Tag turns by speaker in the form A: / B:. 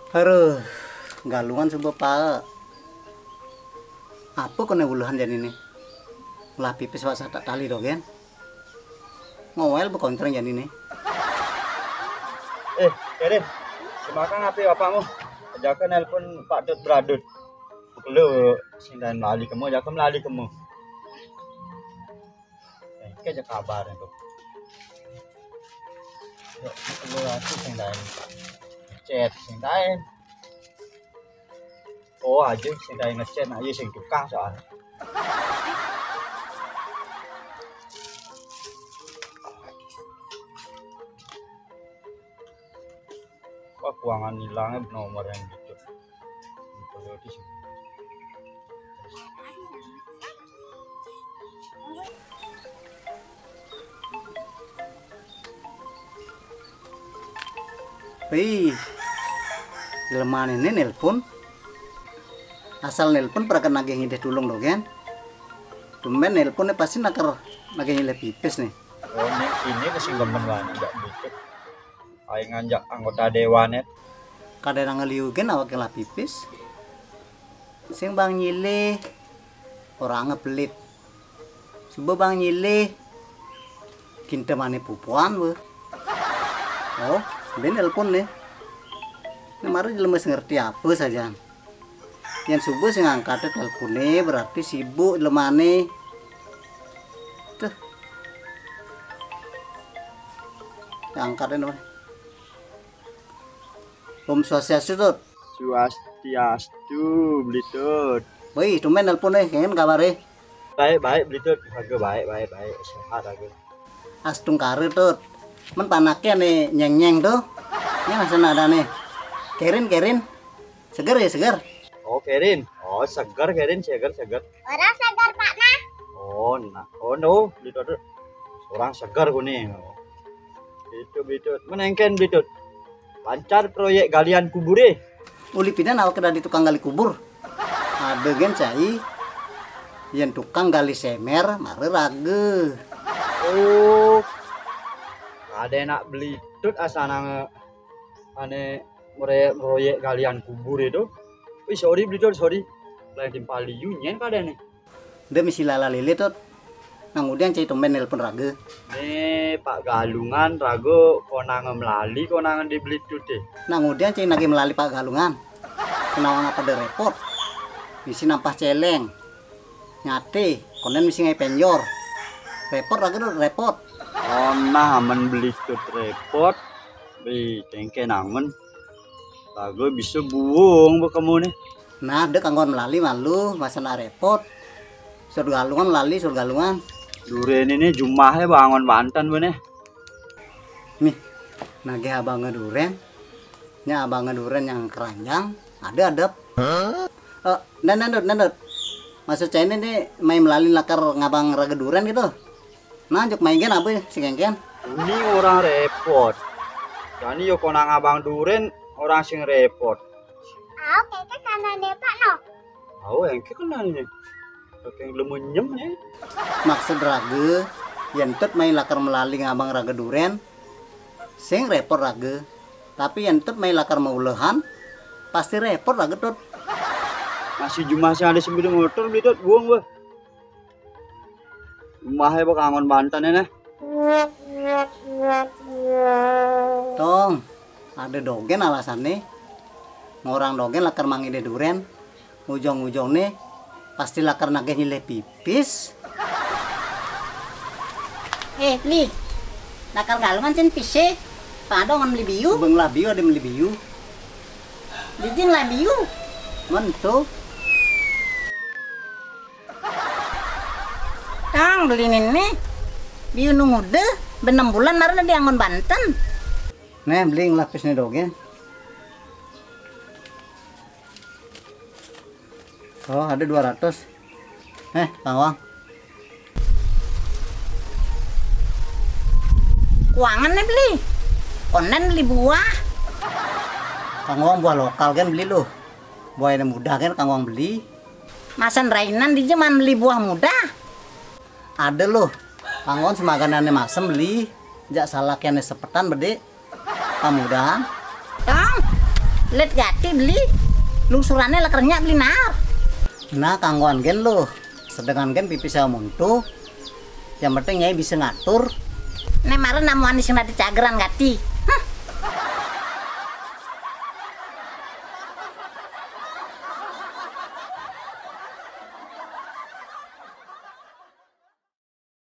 A: Aduh, galungan sebuah pak. Apa kena uluhan jadi ini? Lah pipis wak tak tali dogen. Ngowel bekontreng jadi ini.
B: Kirin, semakan ngapain bapakmu? Ajakan nelpon Pak Dut Bradut. Lu sindan lali kamu, ajakan melali kamu. Kayak kabar itu. Lu aku sindan chat sindan. Oh aja sindan ngechat aja sing tukang soal. Wah, keuangan hilangnya nomor yang gitu. Perlu di sini.
A: Wih, jelmaan ini nelpon. Asal nelpon pernah nagih ngide tulung dogen. Tumben nelponnya pasti nakar nagih ngide pipis nih.
B: Oh ini kesinggaman banget enggak gitu. Aing ngajak anggota dewan ya.
A: Kadang ngeliukin awak lah pipis. Sing bang nyile orang ngepelit. Coba bang nyile kinta mane pupuan we. Oh, ben nelpon nih. Kemarin lemes ngerti apa saja. Yang subuh sing angkat teleponnya berarti sibuk lemane. Tuh. Angkatin dong. Om Swastiastu tut.
B: Swastiastu Blitut.
A: Woi, tumben nelpon nih, kangen kabare.
B: Baik Blitut. Harga baik. Sehat aku.
A: Astung karir tut. Men panaknya nih nyeng tuh. Ini masih ada nih. Kerin. Seger ya, seger.
B: Oh, Kerin. Oh, segar Kerin, segar.
C: Orang segar Pak Nah.
B: Oh no, Blitut. Orang segar kuning. Blitut. Menengken Blitut. Lancar proyek galian kubur eh.
A: Uli pidan awak kena di tukang gali kubur. Ada gen cai. Yang tukang gali semer, mare rage.
B: Oh. Ada nak Blitut asana ane proyek galian kubur itu. Wih, sorry Blitut, sorry. Lain timpali yunyen kadane.
A: Dia misi lala lele tut. Kemudian cai tumben nelpon rage.
B: Nih Pak Galungan rago konangan melali konangan di Blitut deh.
A: Kemudian cai nagi melalui Pak Galungan. Kenawang apa de repot. Misi nampas celeng. Nyate, konen misi ngai penjor. Repot rage tuh repot.
B: Oh nah men Blitut repot. Bi cengke nangen. Rago bisa buung kamu nih.
A: Nah, dek anggon melalui malu, masalah repot. Sur galungan lali, sur galungan.
B: Duren ini jumahnya bangun Banten bener.
A: Nih, nage abang ngeduren. Nya abang ngeduren yang keranjang. Ada. Nandut. Maksud saya ini nih, main melalui lakar ngabang raga duren gitu. Nah, juk main apa ya, si kengken?
B: Ini orang repot. Jadi yo konang abang duren orang sing repot.
C: Kayaknya karena deh Pak No.
B: Yang kenal ini. Yang lemenyem ya.
A: Maksud raga, yang tut main lakar melalui ngabang raga duren. Sing repot raga. Tapi yang tut main lakar maulehan, pasti repot raga tut.
B: Masih jumah sih ada 9 motor Blitut buang bah. Jumahnya bak angon Banten ya nah.
A: Tong, ada dogen alasannya. Ngorang dogen lakar mangide duren. Ujung-ujung nih pasti lakar nage nyile pipis.
C: Li. Nakal galungan cen pise. Pado ngan beli biu.
A: Beng lah biu ada beli biu.
C: Dijin lah biu.
A: Mentu.
C: Kang beli ini. Biu nunggu deh. Ben 6 bulan marah di Angon Banten.
A: Nih beli ngelapis nih dogen. Oh ada 200. Kang Wang.
C: Kuangan nih beli. Konen beli buah.
A: Kang Wang buah lokal kan beli loh. Buah yang muda kan Kang Wang beli.
C: Masan Rainan di zaman beli buah muda.
A: Ada loh. Kang Wang semaganannya masem beli. Jak salah kene sepetan bede. Kamudahan.
C: Kang. Let gati beli. Lungsurannya lekernya beli nar.
A: Nah kanggoan gen lo. Sedengan gen pipis sama muntu. Yang penting nyai bisa ngatur.
C: Nek maren namuan di sing di cageran gati.